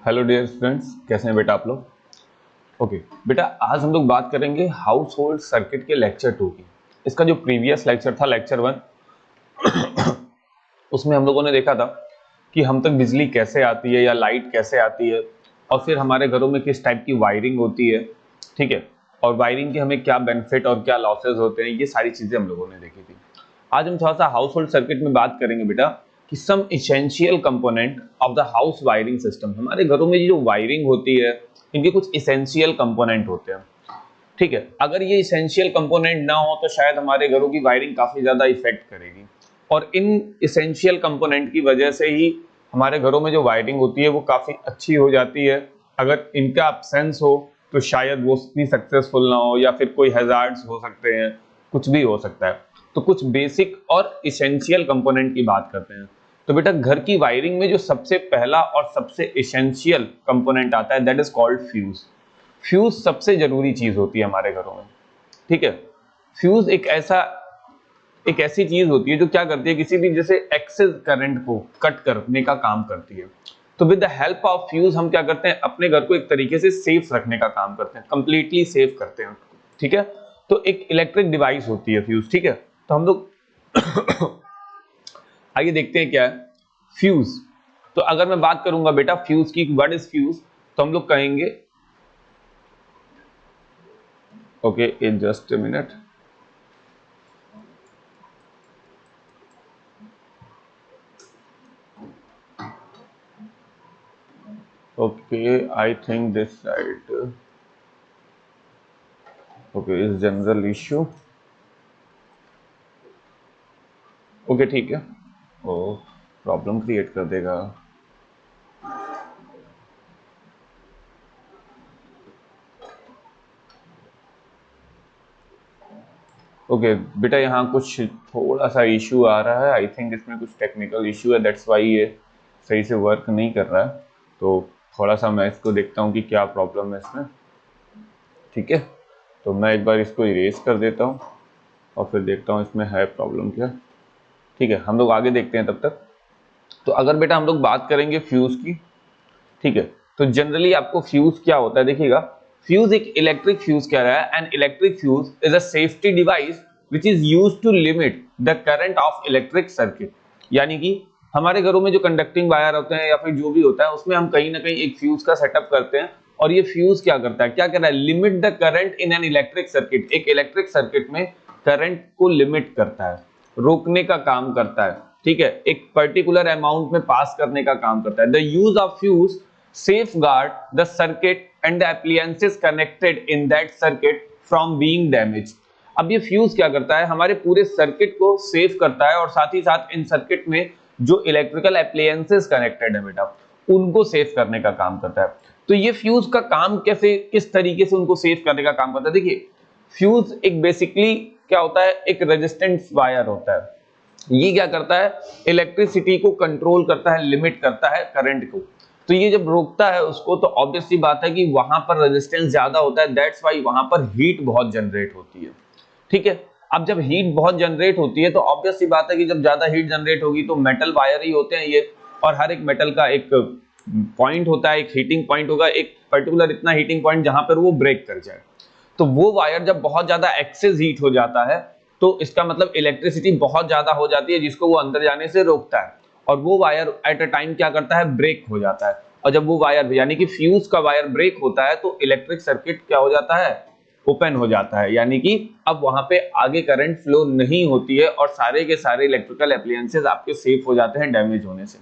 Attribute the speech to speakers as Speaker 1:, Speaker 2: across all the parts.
Speaker 1: Hello dear students, कैसे हैं बेटा आप लोग। ओके बेटा, आज हम लोग बात करेंगे हाउस होल्ड सर्किट के लेक्चर 2 की। इसका जो प्रीवियस लेक्चर था लेक्चर 1, उसमें हम लोगों ने देखा था कि हम तक बिजली कैसे आती है या लाइट कैसे आती है, और फिर हमारे घरों में किस टाइप की वायरिंग होती है, ठीक है, और वायरिंग के हमें क्या बेनिफिट और क्या लॉसेज होते हैं, ये सारी चीजें हम लोगों ने देखी थी। आज हम थोड़ा सा हाउस होल्ड सर्किट में बात करेंगे बेटा कि some essential component of the house wiring system. हमारे घरों में जो वायरिंग होती है, इनके कुछ इसेंशियल कंपोनेंट होते हैं, ठीक है। अगर ये इसेंशियल कंपोनेंट ना हो तो शायद हमारे घरों की वायरिंग काफी ज्यादा इफेक्ट करेगी, और इन इसेंशियल कंपोनेंट की वजह से ही हमारे घरों में जो वायरिंग होती है वो काफी अच्छी हो जाती है। अगर इनका एब्सेंस हो तो शायद वो इतनी सक्सेसफुल ना हो, या फिर कोई हैजार्ड्स हो सकते हैं, कुछ भी हो सकता है। तो कुछ बेसिक और इसेंशियल कंपोनेंट की बात करते हैं। तो बेटा, घर की वायरिंग में जो सबसे पहला और सबसे इसेंशियल कंपोनेंट आता है, that is called fuse. Fuse सबसे जरूरी चीज होती है हमारे घरों में, ठीक है। फ्यूज एक ऐसी चीज होती है जो क्या करती है, किसी भी जैसे एक्सेस करंट को कट करने का काम करती है। तो with the help of fuse हम क्या करते हैं, अपने घर को एक तरीके से सेफ रखने का काम करते हैं, कंप्लीटली सेफ करते हैं, ठीक है। तो एक इलेक्ट्रिक डिवाइस होती है फ्यूज, ठीक है। तो हम लोग आइए देखते हैं क्या है फ्यूज। तो अगर मैं बात करूंगा बेटा फ्यूज की, व्हाट इज फ्यूज, तो हम लोग कहेंगे, okay in just a minute. Okay, I think this side. Okay, is general issue. Okay, ठीक है। ओ, प्रॉब्लम क्रिएट कर देगा। ओके बेटा, यहाँ कुछ थोड़ा सा इशू आ रहा है। आई थिंक इसमें कुछ टेक्निकल इशू है, दैट्स वाई ये सही से वर्क नहीं कर रहा है। तो थोड़ा सा मैं इसको देखता हूँ कि क्या प्रॉब्लम है इसमें, ठीक है। तो मैं एक बार इसको इरेज कर देता हूँ और फिर देखता हूँ इसमें है प्रॉब्लम क्या, ठीक है। हम लोग आगे देखते हैं तब तक। तो अगर बेटा हम लोग बात करेंगे फ्यूज की, ठीक है, तो जनरली आपको फ्यूज क्या होता है देखिएगा। फ्यूज एक इलेक्ट्रिक फ्यूज कह रहा है, and electric fuse is a safety device which is used to limit the current of electric circuit. यानी कि हमारे घरों में जो कंडक्टिंग वायर होते हैं या फिर जो भी होता है, उसमें हम कहीं ना कहीं एक फ्यूज का सेटअप करते हैं, और ये फ्यूज क्या करता है, क्या कर रहा है, limit the current in an electric circuit. एक इलेक्ट्रिक सर्किट में करंट को लिमिट करता है, रोकने का काम करता है, ठीक है, एक पर्टिकुलर अमाउंट में पास करने का काम करता है। The use of fuse safeguard the circuit and the appliances connected in that circuit from being damaged। अब ये फ्यूज क्या करता है, हमारे पूरे सर्किट को सेव करता है, और साथ ही साथ इन सर्किट में जो इलेक्ट्रिकल एप्लायंसेस कनेक्टेड है बेटा, उनको सेव करने का काम करता है। तो ये फ्यूज का काम कैसे, किस तरीके से उनको सेव करने का काम करता है, देखिए। फ्यूज एक बेसिकली क्या होता है, एक रेजिस्टेंस वायर होता है। ये क्या करता है, इलेक्ट्रिसिटी को कंट्रोल करता है, लिमिट करता है करंट को। तो ये जब रोकता है उसको, तो ऑब्वियसली बात है कि वहां पर रेजिस्टेंस ज्यादा होता है, दैट्स वाई वहां पर हीट बहुत जनरेट होती है, ठीक है। अब जब हीट बहुत जनरेट होती है तो ऑब्वियसली बात है कि जब ज्यादा हीट जनरेट होगी तो मेटल वायर ही होते हैं ये, और हर एक मेटल का एक पॉइंट होता है, एक हीटिंग पॉइंट होगा, एक पर्टिकुलर इतना हीटिंग पॉइंट जहां पर वो ब्रेक कर जाए। तो वो वायर जब बहुत ज्यादा एक्सेस हीट हो जाता है, तो इसका मतलब इलेक्ट्रिसिटी बहुत ज्यादा हो जाती है, जिसको वो अंदर जाने से रोकता है, और वो वायर एट अ टाइम क्या करता है, ब्रेक हो जाता है। और जब वो वायर यानी कि फ्यूज का वायर ब्रेक होता है तो इलेक्ट्रिक सर्किट क्या हो जाता है, ओपन हो जाता है, यानी कि अब वहां पे आगे करंट फ्लो नहीं होती है, और सारे के सारे इलेक्ट्रिकल एप्लायंसेस आपके सेफ हो जाते हैं डैमेज होने से।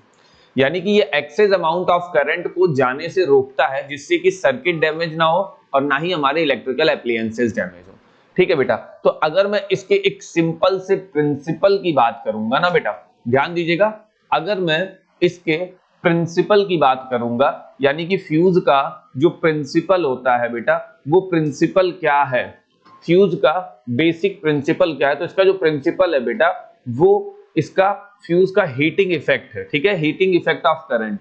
Speaker 1: यानी कि ये एक्सेस अमाउंट ऑफ करंट को जाने से रोकता है, जिससे कि सर्किट डैमेज ना हो और ना ही हमारे इलेक्ट्रिकल एप्लायंसेस डैमेज हो, ठीक है बेटा। तो अगर मैं इसके एक सिंपल से प्रिंसिपल की बात करूंगा ना बेटा, ध्यान दीजिएगा, अगर मैं इसके प्रिंसिपल की बात करूंगा, यानी कि फ्यूज का जो प्रिंसिपल होता है बेटा, वो प्रिंसिपल क्या है, फ्यूज का बेसिक प्रिंसिपल क्या है, तो इसका जो प्रिंसिपल है बेटा, वो इसका फ्यूज का हीटिंग इफेक्ट है, ठीक है, हीटिंग इफेक्ट ऑफ करंट।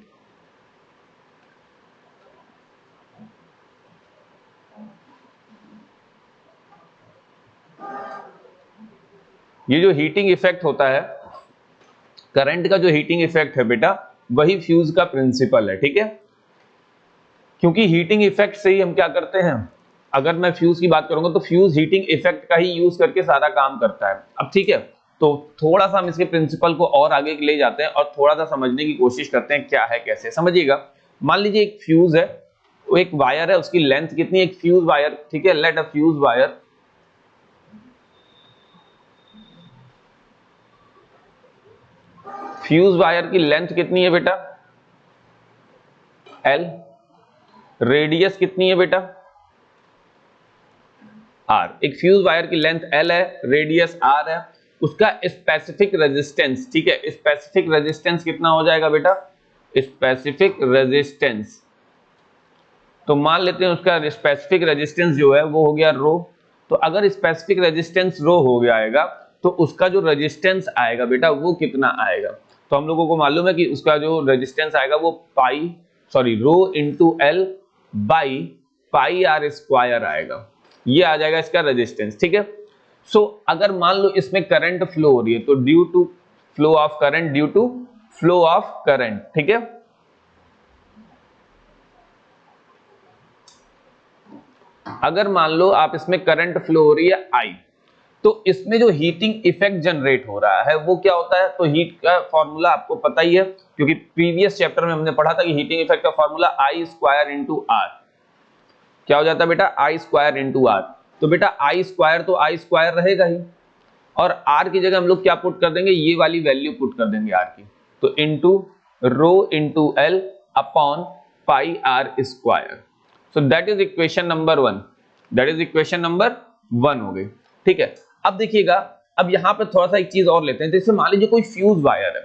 Speaker 1: ये जो हीटिंग इफेक्ट होता है, करंट का जो हीटिंग इफेक्ट है बेटा, वही फ्यूज का प्रिंसिपल है, ठीक है। क्योंकि हीटिंग इफेक्ट से ही हम क्या करते हैं, अगर मैं फ्यूज की बात करूंगा तो फ्यूज हीटिंग इफेक्ट का ही यूज करके सारा काम करता है। अब ठीक है, तो थोड़ा सा हम इसके प्रिंसिपल को और आगे ले जाते हैं और थोड़ा सा समझने की कोशिश करते हैं क्या है कैसे। समझिएगा, मान लीजिए एक फ्यूज है, वो एक वायर है, उसकी लेंथ कितनी है, एक फ्यूज वायर, ठीक है, let a fuse wire fuse wire की लेंथ कितनी है बेटा, L, रेडियस कितनी है बेटा, R। एक फ्यूज वायर की लेंथ L है, रेडियस R है, उसका स्पेसिफिक रेजिस्टेंस, ठीक है, स्पेसिफिक रेजिस्टेंस कितना हो जाएगा बेटा, स्पेसिफिक रेजिस्टेंस, तो मान लेते हैं उसका स्पेसिफिक रेजिस्टेंस जो है वो हो गया रो। तो अगर स्पेसिफिक रेजिस्टेंस रो हो गया आएगा तो उसका जो रेजिस्टेंस आएगा बेटा वो कितना आएगा, तो हम लोगों को मालूम है कि उसका जो रेजिस्टेंस आएगा वो rho into L by pi R square आएगा, ये आ जाएगा इसका रेजिस्टेंस, ठीक है। सो अगर मान लो इसमें करंट फ्लो हो रही है तो due to flow of current, ठीक है, अगर मान लो आप इसमें करंट फ्लो हो रही है I, तो इसमें जो हीटिंग इफेक्ट जनरेट हो रहा है वो क्या होता है, तो हीट का फॉर्मूला आपको पता ही है क्योंकि प्रीवियस चैप्टर में हमने पढ़ा था कि हीटिंग इफेक्ट का formula I square into R, क्या हो जाता है बेटा, I स्क्वायर इंटू आर। तो बेटा I स्क्वायर तो I स्क्वायर रहेगा ही, और R की जगह हम लोग क्या पुट कर देंगे, ये वाली वैल्यू पुट कर देंगे R की, तो into rho into L upon pi R square. So that is equation number 1, that is equation number 1 हो गई, ठीक है। अब देखिएगा, अब यहां पर थोड़ा सा एक चीज और लेते हैं, जैसे मान लीजिए कोई फ्यूज वायर है,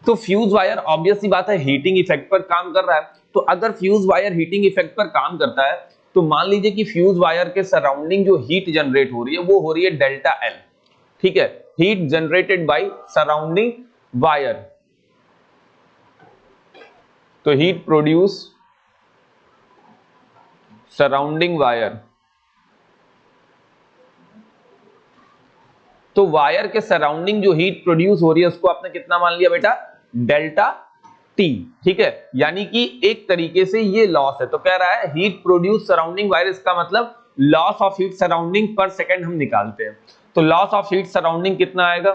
Speaker 1: तो फ्यूज वायर ऑब्वियस सी बात है हीटिंग इफेक्ट पर काम कर रहा है, तो अगर फ्यूज वायर हीटिंग इफेक्ट पर काम करता है तो मान लीजिए कि फ्यूज वायर के सराउंडिंग जो हीट जनरेट हो रही है वो हो रही है डेल्टा एल, ठीक है, heat generated by surrounding wire, तो हीट प्रोड्यूस सराउंडिंग वायर, तो वायर के सराउंडिंग जो हीट प्रोड्यूस हो रही है उसको आपने कितना मान लिया बेटा, डेल्टा टी, ठीक है, यानी कि एक तरीके से ये लॉस है, तो कह रहा है हीट प्रोड्यूस सराउंडिंग वायर, इसका मतलब लॉस ऑफ हीट सराउंडिंग पर सेकंड हम निकालते हैं, तो लॉस ऑफ हीट सराउंडिंग कितना आएगा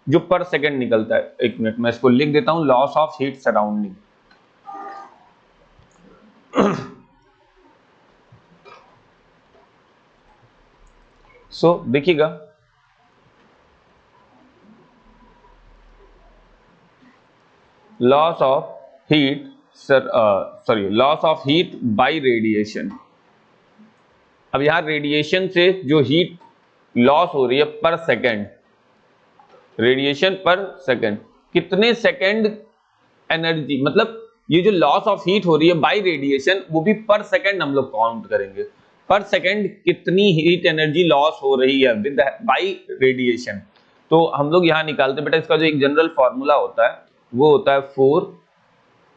Speaker 1: जो पर सेकंड निकलता है, एक मिनट मैं इसको लिख देता हूं, loss of heat surrounding so देखिएगा, loss of heat loss of heat by radiation. अब यहां रेडिएशन से जो हीट लॉस हो रही है पर सेकंड, रेडिएशन पर सेकंड, कितने सेकंड एनर्जी, मतलब ये जो लॉस ऑफ हीट हो रही है बाय रेडिएशन वो भी पर सेकंड हम लोग काउंट करेंगे, पर सेकंड कितनी हीट एनर्जी लॉस हो रही है विद बाय रेडिएशन, तो हम लोग यहां निकालते बेटा, इसका जो एक जनरल फॉर्मूला होता है वो होता है 4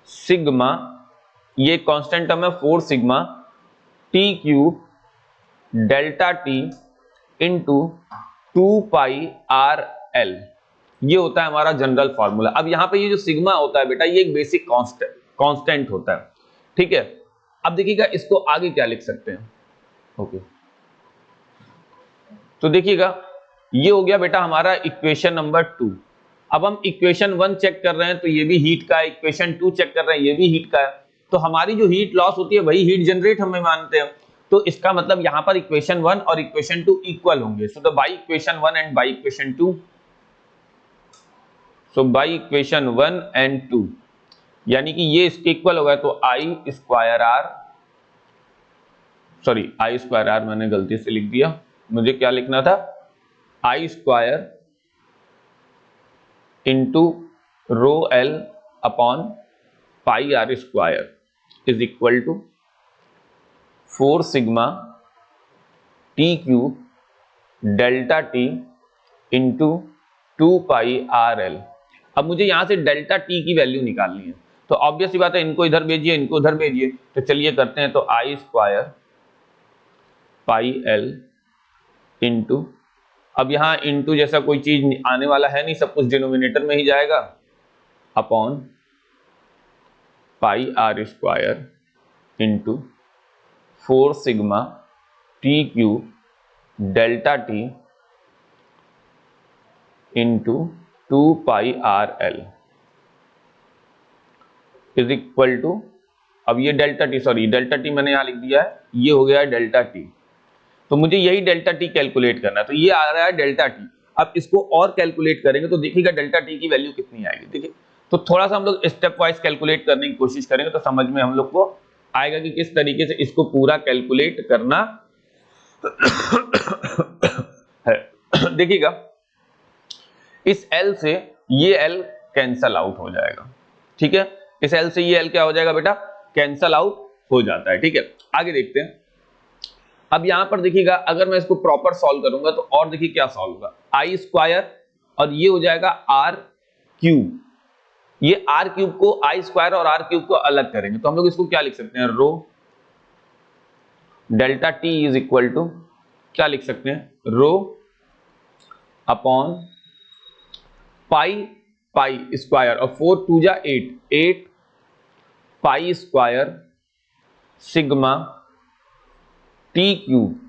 Speaker 1: सिग्मा, ये कांस्टेंट टर्म है 4 sigma T cube delta T into 2 pi R L, ये होता है हमारा जनरल फॉर्मूला। अब यहां पे ये जो सिग्मा होता है बेटा ये एक बेसिक कांस्टेंट होता है, ठीक है। अब देखिएगा इसको आगे क्या लिख सकते हैं, ओके, तो देखिएगा ये हो गया बेटा हमारा इक्वेशन नंबर 2। अब हम इक्वेशन 1 चेक कर रहे हैं तो ये भी हीट का है, इक्वेशन 2 चेक कर रहे हैं ये भी हीट का है, तो हमारी जो हीट लॉस होती है वही हीट जनरेट हमें मानते हैं, तो इसका मतलब यहां पर इक्वेशन 1 और इक्वेशन 2 इक्वल होंगे, so the by equation 1 and by equation 2, so by equation 1 and 2 यानी कि ये इसके इक्वल होगा, तो आई स्क्वायर आर मैंने गलती से लिख दिया, मुझे क्या लिखना था, I square into rho L upon pi R square is equal to 4 sigma T cube delta T into 2 pi R L. अब मुझे यहां से डेल्टा टी की वैल्यू निकालनी है, तो ऑब्वियस सी बात है इनको इधर भेजिए इनको उधर भेजिए, तो चलिए करते हैं, तो आई स्क्वायर पाई एल इंटू, अब यहां इंटू जैसा कोई चीज आने वाला है नहीं, सब कुछ डिनोमिनेटर में ही जाएगा, upon pi R square into 4 sigma T cube delta T into 2 pi R L is equal to, अब ये डेल्टा टी मैंने यहां लिख दिया है, ये हो गया डेल्टा टी। तो मुझे यही डेल्टा टी कैलकुलेट करना है, तो ये आ रहा है डेल्टा टी। अब इसको और कैलकुलेट करेंगे तो देखिएगा डेल्टा टी की वैल्यू कितनी आएगी। देखिए, तो थोड़ा सा हम लोग स्टेप वाइज कैलकुलेट करने की कोशिश करेंगे तो समझ में हम लोग को आएगा कि किस तरीके से इसको पूरा कैलकुलेट करना है। देखिएगा, इस L से ये L कैंसल आउट हो जाएगा, ठीक है। इस L से ये L क्या हो जाएगा बेटा, कैंसल आउट हो जाता है, ठीक है। आगे देखते हैं। अब यहां पर देखिएगा, अगर मैं इसको प्रॉपर सॉल्व करूंगा तो और देखिए क्या सॉल्व होगा, आई स्क्वायर और ये हो जाएगा आर क्यूब। ये आर क्यूब को, आई स्क्वायर और आर क्यूब को अलग करेंगे तो हम लोग इसको क्या लिख सकते हैं, rho delta T is equal to क्या लिख सकते हैं, rho upon pi, pi square और 4 2 जा 8 pi square sigma T cube.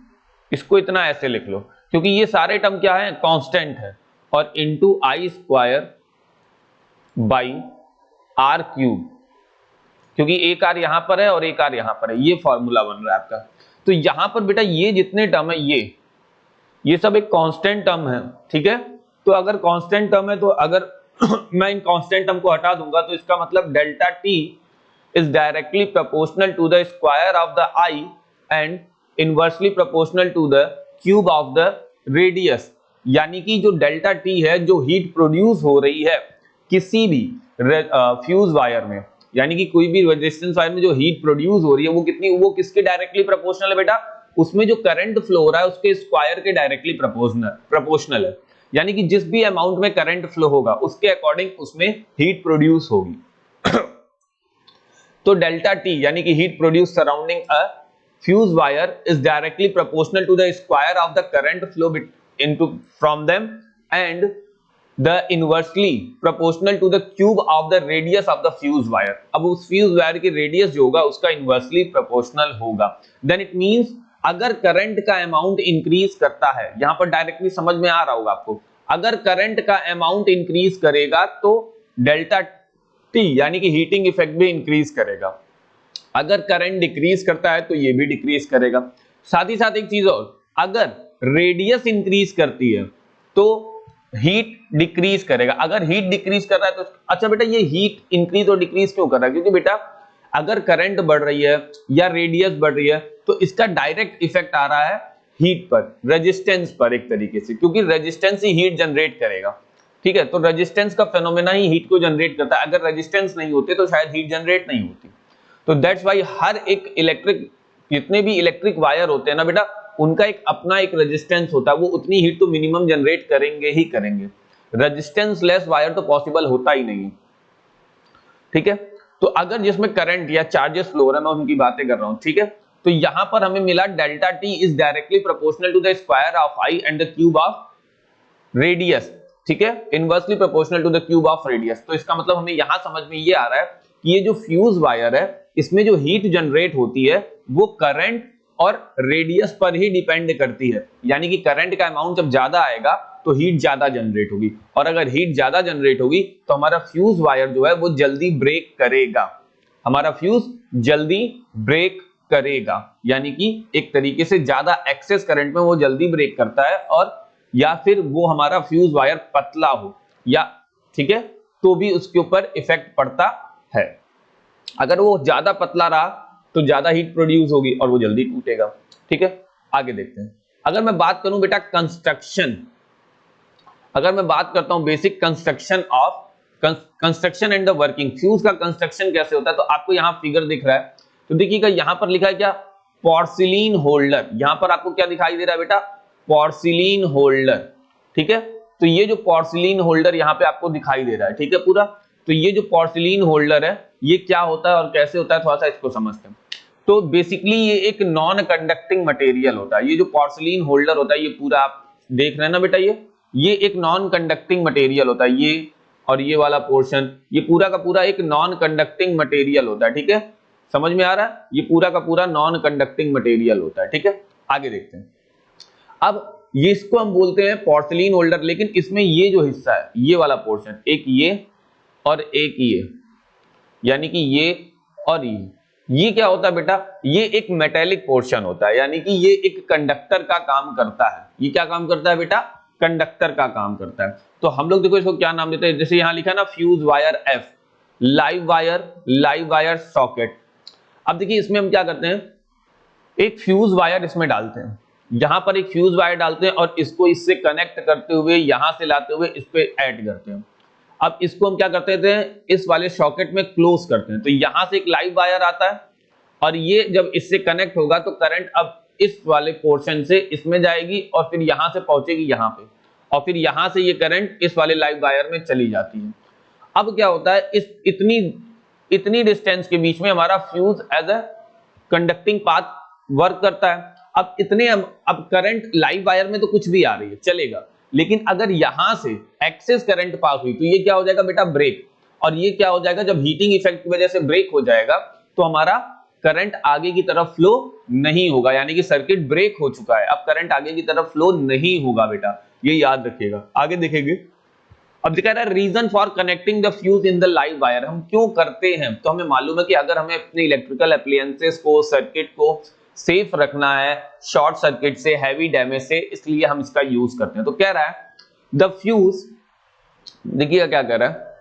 Speaker 1: इसको इतना ऐसे लिख लो क्योंकि ये सारे टर्म क्या है, कांस्टेंट है, और into I square by R cube, क्योंकि एक आर यहां पर है और एक आर यहां पर है, ये फॉर्मूला बन रहा है आपका। तो यहां पर बेटा ये जितने टर्म है ये सब एक कांस्टेंट टर्म है, ठीक है। तो अगर कांस्टेंट टर्म है तो अगर मैं इन कांस्टेंट टर्म को हटा दूंगा तो इसका मतलब delta T is directly proportional to the square of the I and inversely proportional to the cube of the radius. यानी कि जो डेल्टा टी है, जो हीट प्रोड्यूस हो रही है किसी भी फ्यूज वायर में, यानी कि कोई भी रेजिस्टेंस वायर में जो हीट प्रोड्यूस हो रही है वो कितनी, वो किसके डायरेक्टली प्रोपोर्शनल है बेटा, उसमें जो करंट फ्लो हो रहा है उसके स्क्वायर के डायरेक्टली प्रोपोर्शनल है। यानी कि जिस भी अमाउंट में करंट फ्लो होगा उसके अकॉर्डिंग उसमें हीट प्रोड्यूस होगी। तो डेल्टा टी यानी कि heat produce surrounding a fuse wire is directly proportional to the square of the current flow into from them and the inversely proportional to the cube of the radius of the fuse wire। अब उस fuse wire की radius जो होगा उसका inversely proportional होगा। Then it means अगर current का amount increase करता है, यहां पर डायरेक्टली समझ में आ रहा होगा आपको, अगर करंट का अमाउंट इंक्रीज करेगा तो डेल्टा टी यानी कि हीटिंग इफेक्ट भी इंक्रीज करेगा। अगर करंट डिक्रीज करता है तो ये भी डिक्रीज करेगा। साथ ही साथ एक चीज और, अगर रेडियस इंक्रीज करती है तो हीट डिक्रीज करेगा। अगर हीट डिक्रीज कर रहा है तो अच्छा बेटा ये हीट इंक्रीज और डिक्रीज क्यों कर रहा है, क्योंकि बेटा अगर करंट बढ़ रही है या रेडियस बढ़ रही है तो इसका डायरेक्ट इफेक्ट आ रहा है हीट पर, रेजिस्टेंस पर एक तरीके से, क्योंकि रेजिस्टेंस ही हीट जनरेट करेगा, ठीक है। तो रेजिस्टेंस का फेनोमेना ही हीट को जनरेट करता है, अगर रेजिस्टेंस नहीं होते तो शायद हीट जनरेट नहीं होती। तो दैट्स वाई हर एक इलेक्ट्रिक, जितने भी इलेक्ट्रिक वायर होते हैं ना बेटा, उनका एक अपना एक रेजिस्टेंस होता है, वो उतनी हीट तो मिनिमम जनरेट करेंगे ही करेंगे। रेजिस्टेंस लेस वायर तो पॉसिबल होता ही नहीं, ठीक है। तो अगर जिसमें करंट या चार्जेस फ्लो हो रहा है, मैं उनकी बातें कर रहा हूं, ठीक है। तो यहां पर हमें मिला delta T is directly proportional to the square of I and the cube of radius, ठीक है, inversely proportional to the cube of radius. तो इसका मतलब हमें यहां समझ में ये आ रहा है कि ये जो फ्यूज वायर है इसमें जो हीट जनरेट होती है वो करंट और रेडियस पर ही डिपेंड करती है। यानी कि करंट का अमाउंट जब ज्यादा आएगा तो हीट ज्यादा जनरेट होगी, और अगर हीट ज्यादा जनरेट होगी तो हमारा फ्यूज वायर जो है वो जल्दी ब्रेक करेगा, हमारा फ्यूज जल्दी ब्रेक करेगा। यानी कि एक तरीके से ज्यादा एक्सेस करंट में वो जल्दी ब्रेक करता है, और या फिर वो हमारा फ्यूज वायर पतला हो या, ठीक है, तो भी उसके ऊपर इफेक्ट पड़ता है। अगर वो ज्यादा पतला रहा तो ज्यादा हीट प्रोड्यूस होगी और वो जल्दी टूटेगा, ठीक है। आगे देखते हैं। अगर मैं बात करूं बेटा कंस्ट्रक्शन, अगर मैं बात करता हूं basic construction of construction and the working, fuse का कंस्ट्रक्शन कैसे होता है, तो आपको यहां फिगर दिख रहा है, तो देखिएगा यहां पर लिखा है क्या, पोर्सिलीन होल्डर। यहां पर आपको क्या दिखाई दे रहा है बेटा, पोर्सिलीन होल्डर, ठीक है। तो ये जो पोर्सिलीन होल्डर यहां पे आपको दिखाई दे रहा है, ठीक है पूरा। तो ये जो पोर्सिलीन होल्डर है ये क्या होता है और कैसे होता है, थोड़ा सा इसको समझते हैं। तो बेसिकली ये एक नॉन कंडक्टिंग मटेरियल होता है। ये जो पोर्सिलीन होल्डर होता है, ये पूरा आप देख रहे हैं ना बेटा, ये एक नॉन कंडक्टिंग मटेरियल होता है, ये और ये वाला पोर्शन, ये पूरा का पूरा एक नॉन कंडक्टिंग मटेरियल होता है, ठीक है। समझ में आ रहा है? ये पूरा का पूरा नॉन कंडक्टिंग मटेरियल होता है, ठीक है। आगे देखते हैं। अब ये इसको हम बोलते हैं पोर्सिलीन होल्डर, लेकिन इसमें ये जो हिस्सा है, ये वाला पोर्शन, एक ये और एक ये, यानी कि ये और ये क्या होता है बेटा? ये एक मेटेलिक पोर्शन होता है, यानी कि ये एक कंडक्टर का काम करता है। ये क्या काम करता है बेटा? कंडक्टर का काम करता है। तो हम लोग देखो इसको क्या नाम देते हैं, जैसे यहां लिखा है ना fuse wire F, live wire socket. अब देखिए इसमें हम क्या करते हैं, एक फ्यूज वायर इसमें डालते हैं, यहां पर एक फ्यूज वायर डालते हैं और इसको इससे कनेक्ट करते हुए यहां से लाते हुए इस पे ऐड करते हैं। अब इसको हम क्या करते थे, इस वाले सॉकेट में क्लोज करते हैं। तो यहां से एक लाइव वायर आता है और ये जब इससे कनेक्ट होगा तो करंट अब इस वाले पोर्शन से इसमें जाएगी और फिर यहां से पहुंचेगी यहां पे, और फिर यहां से ये करंट इस वाले लाइव वायर में चली जाती है। अब क्या होता है, इस इतनी डिस्टेंस के बीच में हमारा fuse as a conducting path work करता है। अब करंट लाइव वायर में तो कुछ भी आ रही है चलेगा, लेकिन अगर यहां से एक्सेस करंट पास हुई तो ये क्या हो जाएगा बेटा? ब्रेक। और ये क्या हो जाएगा? जब हीटिंग इफेक्ट की वजह से ब्रेक हो जाएगा तो हमारा करंट आगे की तरफ फ्लो नहीं होगा, यानी कि सर्किट ब्रेक हो चुका है, अब करंट आगे की तरफ फ्लो नहीं होगा बेटा, ये याद रखिएगा। आगे देखेंगे। अब दिखा रहा है reason for connecting the fuse in the live wire, हम क्यों करते हैं? तो हमें मालूम है कि अगर हमें अपने इलेक्ट्रिकल एप्लायंसेस को, सर्किट को सेफ रखना है शॉर्ट सर्किट से, हैवी डैमेज से, इसलिए हम इसका यूज करते हैं। तो कह रहा है द फ्यूज, देखिएगा क्या कह रहा है,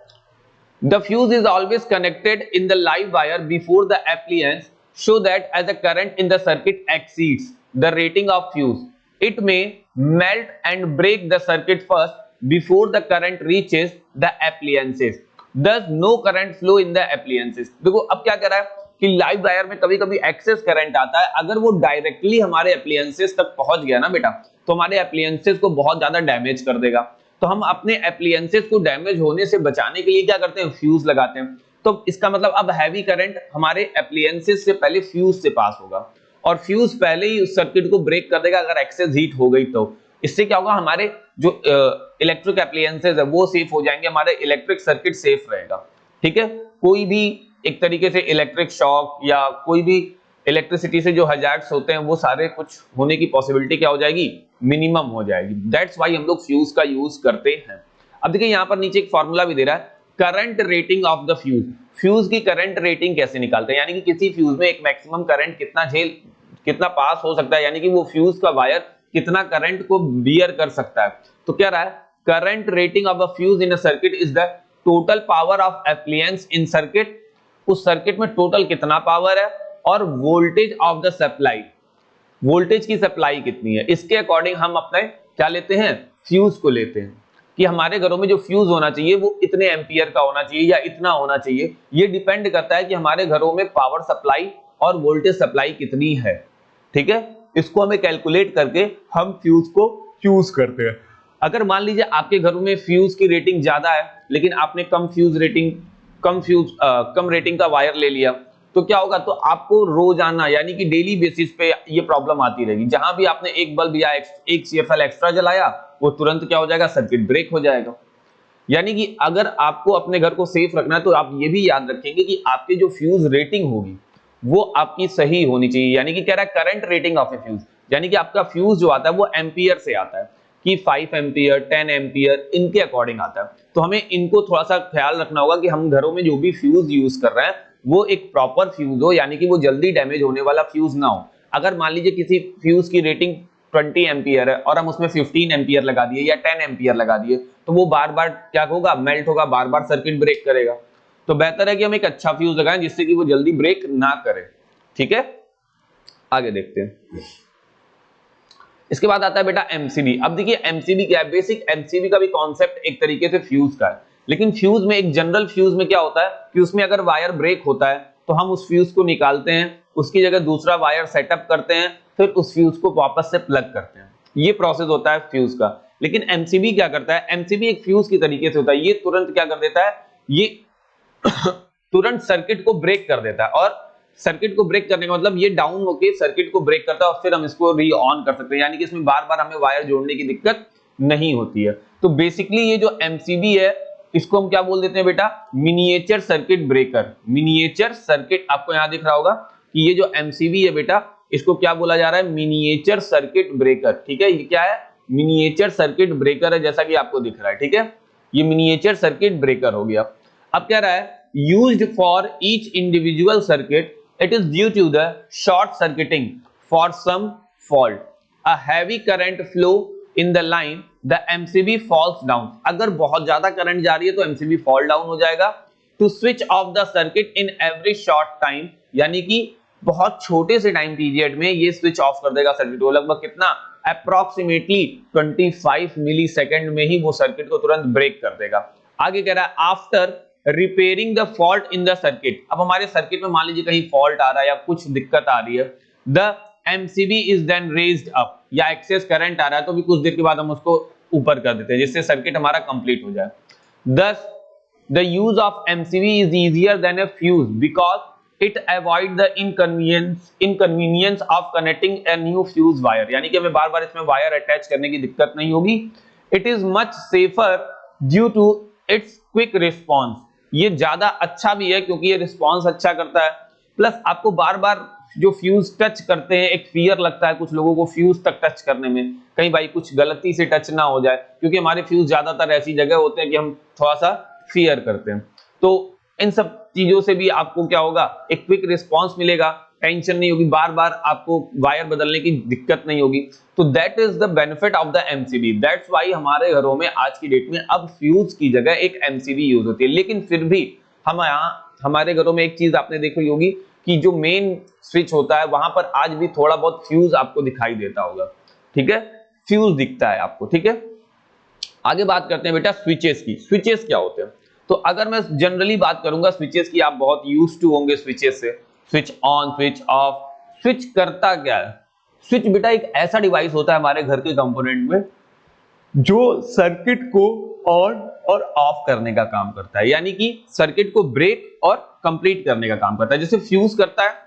Speaker 1: the fuse is always connected in the live wire before the appliance so that as the current in the circuit exceeds the rating of fuse, it may melt and break the circuit first before the current reaches the appliances. Thus no current flow in the appliances. देखो अब क्या कह रहा है कि live wire में कभी कभी एक्सेस करंट आता है, अगर वो डायरेक्टली हमारे एप्लियंसेस तक पहुंच गया ना बेटा, तो हमारे एप्लियंसेस को बहुत ज्यादा डैमेज कर देगा। तो हम अपने एप्लियंसेस को डैमेज होने से बचाने के लिए क्या करते हैं? फ्यूज लगाते हैं। तो इसका मतलब अब हैवी करंट हमारे एप्लियंसेस से पहले फ्यूज से पास होगा, और फ्यूज पहले ही उस सर्किट को ब्रेक कर देगा अगर एक्सेस हीट हो गई तो। इससे क्या होगा, हमारे जो इलेक्ट्रिक एप्लियंसेस है वो सेफ हो जाएंगे, हमारे इलेक्ट्रिक सर्किट सेफ रहेगा, ठीक है। कोई भी एक तरीके से इलेक्ट्रिक शॉक या कोई भी इलेक्ट्रिसिटी से जो हजार्ड्स होते हैं वो सारे कुछ होने की पॉसिबिलिटी क्या हो जाएगी? मिनिमम हो जाएगी। दैट्स व्हाई हम लोग फ्यूज का यूज करते हैं। अब देखिए यहां पर नीचे एक फॉर्मूला भी दे रहा है, current rating of the fuse. Fuse की करंट रेटिंग कैसे निकालते हैं, यानी कि किसी फ्यूज में एक मैक्सिमम करंट कितना पास हो सकता है, यानी कि वो फ्यूज का वायर कितना करंट को बियर कर सकता है। तो क्या रहा है, current rating of a fuse in a circuit is the total power of appliance in circuit. उस सर्किट में टोटल कितना पावर है, और voltage of the supply, voltage की सप्लाई कितनी है, इसके अकॉर्डिंग हम अपने क्या लेते हैं? फ्यूज को लेते हैं कि हमारे घरों में जो फ्यूज होना चाहिए वो इतने एम्पियर का होना चाहिए या इतना होना चाहिए। ये डिपेंड करता है कि हमारे घरों में पावर सप्लाई और वोल्टेज सप्लाई कितनी है, ठीक है। इसको हमें कैलकुलेट करके हम फ्यूज को चूज करते हैं। अगर मान लीजिए आपके घरों में फ्यूज की रेटिंग ज्यादा है लेकिन आपने कम रेटिंग का वायर ले लिया, तो क्या होगा, तो आपको रोजाना यानी कि डेली बेसिस पे ये प्रॉब्लम आती रहेगी। जहां भी आपने एक बल्ब या एक CFL एक्स्ट्रा जलाया वो तुरंत क्या हो जाएगा? सर्किट ब्रेक हो जाएगा। यानी कि अगर आपको अपने घर को सेफ रखना है तो आप ये भी याद रखेंगे कि आपकी जो फ्यूज रेटिंग होगी वो आपकी सही होनी चाहिए। यानी कि कह रहा है current rating of A fuse, यानी कि आपका फ्यूज जो आता है वो एम्पियर से आता है कि 5 एम्पियर 10 एम्पियर इनके अकॉर्डिंग आता है। तो हमें इनको थोड़ा सा ख्याल रखना होगा कि हम घरों में जो भी फ्यूज यूज कर रहे हैं वो एक प्रॉपर फ्यूज हो, यानी कि वो जल्दी डैमेज होने वाला फ्यूज ना हो। अगर मान लीजिए किसी फ्यूज की रेटिंग 20 एम्पियर है और हम उसमें 15 एम्पियर लगा दिए या 10 एम्पियर लगा दिए, तो वो बार बार क्या होगा? मेल्ट होगा, बार बार सर्किट ब्रेक करेगा। तो बेहतर है कि हम एक अच्छा फ्यूज लगाएं जिससे कि वो जल्दी ब्रेक ना करे, ठीक है। आगे देखते हैं। इसके बाद आता है बेटा एमसीबी। अब देखिए एमसीबी क्या है, बेसिक एमसीबी का भी कॉन्सेप्ट एक तरीके से फ्यूज का है, लेकिन फ्यूज में एक जनरल फ्यूज में क्या होता है कि उसमें अगर वायर ब्रेक होता है तो हम उस फ्यूज को निकालते हैं, उसकी जगह दूसरा वायर सेटअप करते हैं, फिर उस फ्यूज को वापस से प्लग करते हैं। ये प्रोसेस होता है फ्यूज का। लेकिन एमसीबी क्या करता है, एमसीबी एक फ्यूज की तरीके से होता है, ये तुरंत क्या कर देता है, ये तुरंत सर्किट को ब्रेक कर देता है। और सर्किट को ब्रेक करने का मतलब ये डाउन होके सर्किट को ब्रेक करता है और फिर हम इसको री ऑन कर सकते हैं, यानी कि इसमें बार बार हमें वायर जोड़ने की दिक्कत नहीं होती है। तो बेसिकली ये जो एमसीबी है इसको हम क्या बोल देते हैं बेटा, miniature circuit breaker. Miniature circuit, आपको यहां दिख रहा होगा कि ये जो एमसीबी है बेटा, इसको क्या बोला जा रहा है, मिनिएचर सर्किट ब्रेकर। ठीक है, ये क्या है, मिनिएचर सर्किट ब्रेकर है, जैसा कि आपको दिख रहा है। ठीक है, ये मिनिएचर सर्किट ब्रेकर हो गया। अब कह रहा है used for each individual circuit, it is due to the short circuiting for some fault, a heavy current flow in the line, the MCB falls down. अगर बहुत ज्यादा करंट जा रही है तो एमसीबी फॉल डाउन हो जाएगा। To switch off the circuit in every short time, यानी कि बहुत छोटे से टाइम पीरियड में ये स्विच ऑफ कर देगा सर्किट को। लगभग कितना, अप्रोक्सीमेटली 25 मिली सेकेंड में ही वो सर्किट को तुरंत ब्रेक कर देगा। आगे कह रहा है after repairing the fault in the circuit. अब हमारे सर्किट में मान लीजिए कहीं फॉल्ट आ रहा है या कुछ दिक्कत आ रही है, the MCB is then raised up, या एक्सेस करंट आ रहा है तो भी कुछ देर के बाद हम उसको ऊपर कर देते हैं जिससे सर्किट हमारा कंप्लीट हो जाए। Thus, the use of MCB is easier than a fuse because it avoid the inconvenience of connecting a new fuse wire, यानी कि हमें बार बार इसमें वायर अटैच करने की दिक्कत नहीं होगी। It is much safer due to its quick response, ये ज्यादा अच्छा भी है क्योंकि ये रिस्पॉन्स अच्छा करता है। प्लस आपको बार बार जो फ्यूज टच करते हैं एक फियर लगता है कुछ लोगों को फ्यूज तक टच करने में, कहीं भाई कुछ गलती से टच ना हो जाए, क्योंकि हमारे फ्यूज ज्यादातर ऐसी जगह होते हैं कि हम थोड़ा सा फियर करते हैं। तो इन सब चीजों से भी आपको क्या होगा, एक क्विक रिस्पॉन्स मिलेगा, टेंशन नहीं होगी, बार बार आपको वायर बदलने की दिक्कत नहीं होगी। तो that is the benefit of the MCB. That's why हमारे घरों में आज की डेट में अब फ्यूज की जगह एक एमसीबी यूज होती है। लेकिन फिर भी हम यहाँ हमारे घरों में एक चीज आपने देखी होगी कि जो मेन स्विच होता है वहां पर आज भी थोड़ा बहुत फ्यूज आपको दिखाई देता होगा। ठीक है, फ्यूज दिखता है आपको। ठीक है, आगे बात करते हैं बेटा स्विचेस की। स्विचेस क्या होते हैं, तो अगर मैं जनरली बात करूंगा स्विचेस की, आप बहुत यूज्ड टू होंगे स्विचेस से। Switch on, switch off. Switch करता क्या है, स्विच बेटा एक ऐसा डिवाइस होता है हमारे घर के कंपोनेंट में जो सर्किट को ऑन और ऑफ करने का काम करता है, यानी कि सर्किट को ब्रेक और कंप्लीट करने का काम करता है। जैसे फ्यूज करता है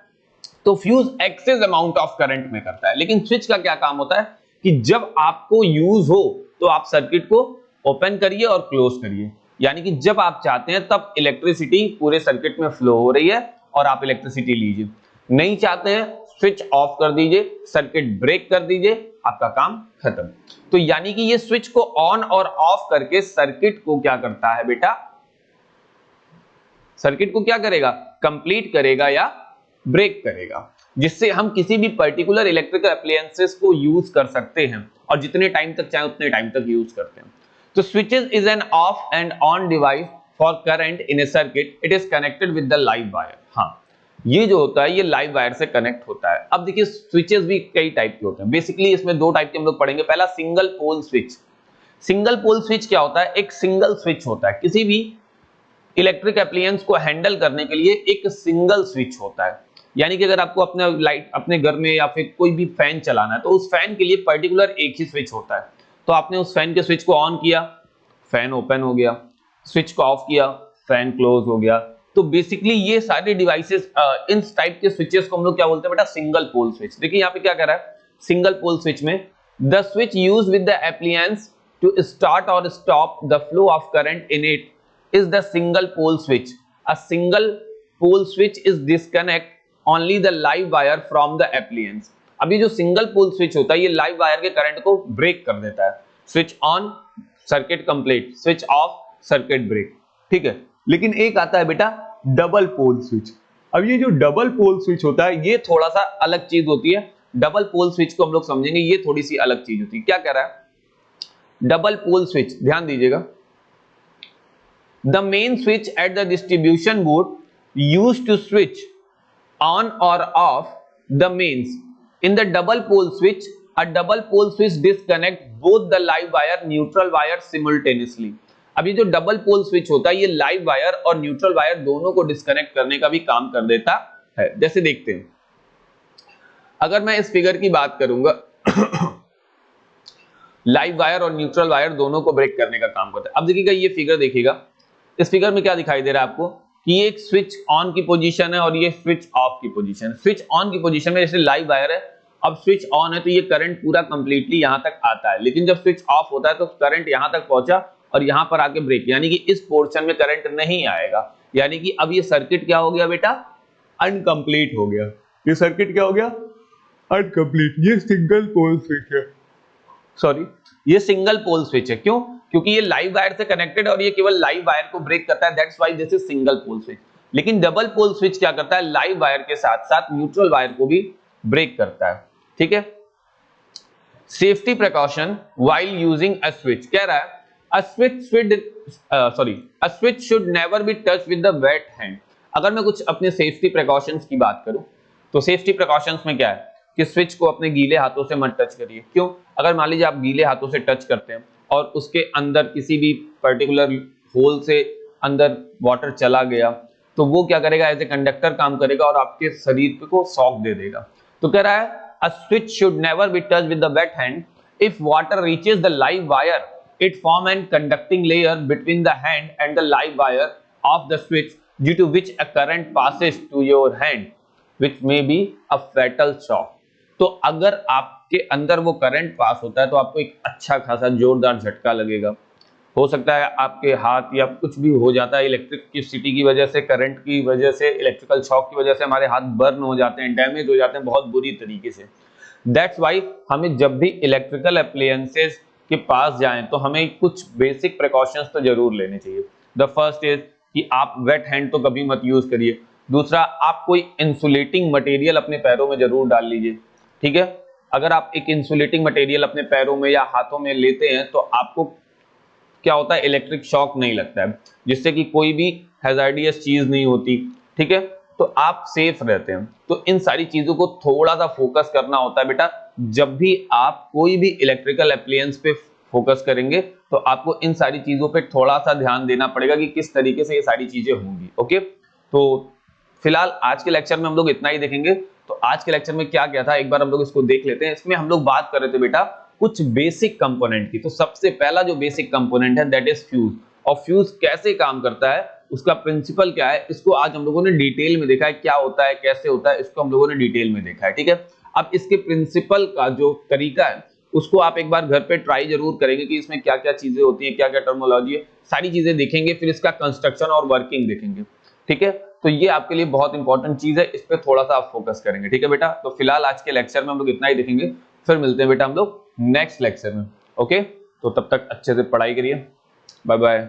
Speaker 1: तो fuse excess amount of current में करता है, लेकिन स्विच का क्या काम होता है कि जब आपको यूज हो तो आप सर्किट को ओपन करिए और क्लोज करिए, यानी कि जब आप चाहते हैं तब इलेक्ट्रिसिटी पूरे सर्किट में फ्लो हो रही है और आप इलेक्ट्रिसिटी लीजिए। नहीं चाहते हैं स्विच ऑफ कर दीजिए, सर्किट ब्रेक कर दीजिए, आपका काम खत्म। तो यानी कि ये स्विच को ऑन और ऑफ करके सर्किट को क्या करता है बेटा, सर्किट को क्या करेगा, कंप्लीट करेगा या ब्रेक करेगा, जिससे हम किसी भी पर्टिकुलर इलेक्ट्रिकल अप्लायंसेस को यूज कर सकते हैं और जितने टाइम तक चाहे उतने टाइम तक यूज करते हैं। तो switches is an of and on device for current in A circuit, it is connected with the live wire. हाँ, ये जो होता है ये लाइव वायर से कनेक्ट होता है। अब देखिए स्विचेस भी कई टाइप के होते हैं, बेसिकली इसमें दो टाइप के हम लोग पढ़ेंगे। पहला single pole switch. Single pole switch क्या होता है, एक सिंगल स्विच होता है, किसी भी इलेक्ट्रिक एप्लायंस को हैंडल करने के लिए एक सिंगल स्विच होता है। यानी कि अगर आपको अपना लाइट अपने घर में या फिर कोई भी फैन चलाना है तो उस फैन के लिए पर्टिकुलर एक ही स्विच होता है। तो आपने उस फैन के स्विच को ऑन किया, फैन ओपन हो गया, स्विच को ऑफ किया, फैन क्लोज हो गया। तो बेसिकली ये सारे डिवाइसेस, इन टाइप के स्विचेस को हम लोग क्या बोलते हैं बेटा, सिंगल पोल स्विच। देखिए यहाँ पे क्या कह रहा है, सिंगल पोल स्विच में the switch used with the appliance to start और stop the flow of current in it is the single pole switch. A single pole switch is disconnect only the live wire from the appliance. अब ये जो single pole switch होता है ये live wire के current को break कर देता है। Switch on, circuit complete, switch off, circuit break. ठीक है, लेकिन एक आता है बेटा डबल पोल स्विच। अब ये जो डबल पोल स्विच होता है ये थोड़ा सा अलग चीज होती है। डबल पोल स्विच को हम लोग समझेंगे, ये थोड़ी सी अलग चीज होती है। क्या कह रहा है, डबल पोल स्विच, ध्यान दीजिएगा। The main switch at the distribution board used to switch on or off the mains. In the double pole switch, a double pole switch disconnect both the live wire, neutral wire simultaneously. अब ये जो double pole switch होता है ये live wire और neutral wire दोनों को disconnect करने का भी काम कर देता है। जैसे देखते हैं, अगर मैं इस फिगर की बात करूंगा लाइव वायर और न्यूट्रल वायर दोनों को ब्रेक करने का काम करता है। अब देखिएगा ये फिगर देखिएगा, इस फिगर में क्या दिखाई दे रहा है आपको कि एक स्विच ऑन की पोजीशन है और ये स्विच ऑफ की पोजीशन है। स्विच ऑन की पोजीशन में जैसे लाइव वायर है, अब स्विच ऑन है तो ये करंट पूरा कंप्लीटली यहां तक आता है, लेकिन जब स्विच ऑफ होता है तो करंट यहां तक पहुंचा और यहां पर आके ब्रेक, यानी कि इस पोर्शन में करंट नहीं आएगा, यानी कि अब ये सर्किट क्या हो गया बेटा, अनकंप्लीट हो गया। ये सर्किट क्या हो गया, अनकंप्लीट। ये सिंगल पोल स्विच है, सॉरी ये सिंगल पोल स्विच है। क्यों? क्योंकि ये लाइव वायर से कनेक्टेड है और ये केवल लाइव वायर को ब्रेक करता है, that's why this is single pole switch. लेकिन डबल पोल स्विच क्या करता है, लाइव वायर के साथ साथ न्यूट्रल वायर को भी ब्रेक करता है। ठीक है। Safety precaution while using a switch, कह रहा है a switch should never be touch with the wait hand. अगर मैं कुछ अपने सेफ्टी प्रिकॉशंस की बात करूं तो सेफ्टी प्रिकॉशंस में क्या है कि स्विच को अपने गीले हाथों से मत टच करिए। क्यों? अगर मान लीजिए आप गीले हाथों से टच करते हैं और उसके अंदर किसी भी पर्टिकुलर होल से अंदर वाटर चला गया तो वो क्या करेगा, एज ए कंडक्टर काम करेगा और आपके शरीर को शॉक दे देगा। तो कह रहा है a switch should never be touched with the wet hand. If water reaches the live wire, it form an conducting layer between the hand and the live wire of the switch, due to which a current passes to your hand, which may be a fatal shock. तो अगर आपके अंदर वो current pass होता है तो आपको एक अच्छा खासा जोरदार झटका लगेगा। हो सकता है आपके हाथ या कुछ भी हो जाता है, इलेक्ट्रिसिटी की वजह से, करंट की वजह से, इलेक्ट्रिकल शॉक की वजह से हमारे हाथ बर्न हो जाते हैं, डैमेज हो जाते हैं बहुत बुरी तरीके से। दैट्स वाई हमें जब भी इलेक्ट्रिकल अप्लायंसेस के पास जाएं तो हमें कुछ बेसिक प्रिकॉशंस तो जरूर लेने चाहिए। द फर्स्ट इज कि आप वेट हैंड तो कभी मत यूज करिए। दूसरा, आप कोई इंसुलेटिंग मटेरियल अपने पैरों में जरूर डाल लीजिए। ठीक है। अगर आप एक इंसुलेटिंग मटेरियल अपने पैरों में या हाथों में लेते हैं तो आपको क्या होता है, इलेक्ट्रिक शॉक नहीं लगता है, जिससे कि कोई भी हैजार्डियस चीज नहीं होती। ठीक है। तो आप सेफ रहते हैं। तो इन सारी चीजों को थोड़ा सा फोकस करना होता है बेटा। जब भी आप कोई भी इलेक्ट्रिकल अप्लायंस पे फोकस करेंगे तो आपको इन सारी चीजों पे थोड़ा सा ध्यान देना पड़ेगा कि किस तरीके से ये सारी चीजें होंगी। ओके। तो फिलहाल आज के लेक्चर में हम लोग इतना ही देखेंगे। तो आज के लेक्चर में क्या क्या था एक बार हम लोग इसको देख लेते हैं। इसमें हम लोग बात कर रहे थे बेटा कुछ बेसिक कंपोनेंट की। तो सबसे पहला जो बेसिक कंपोनेंट है दैट इज फ्यूज। और फ्यूज कैसे काम करता है, उसका प्रिंसिपल क्या है, इसको आज हम लोगों ने डिटेल में देखा है। क्या होता है, कैसे होता है, इसको हम लोगों ने डिटेल में देखा है। ठीक है। अब इसके प्रिंसिपल का जो तरीका है उसको आप एक बार घर पे ट्राई जरूर करेंगे कि इसमें क्या क्या चीजें होती हैं, क्या क्या टर्मिनोलॉजी है, सारी चीजें देखेंगे, फिर इसका कंस्ट्रक्शन और वर्किंग देखेंगे। ठीक है। तो ये आपके लिए बहुत इंपॉर्टेंट चीज है, इस पे थोड़ा सा आप फोकस करेंगे। ठीक है बेटा। तो फिलहाल आज के लेक्चर में हम लोग इतना ही देखेंगे, फिर मिलते हैं बेटा हम लोग नेक्स्ट लेक्चर में। ओके। तो तब तक अच्छे से पढ़ाई करिए। Bye bye.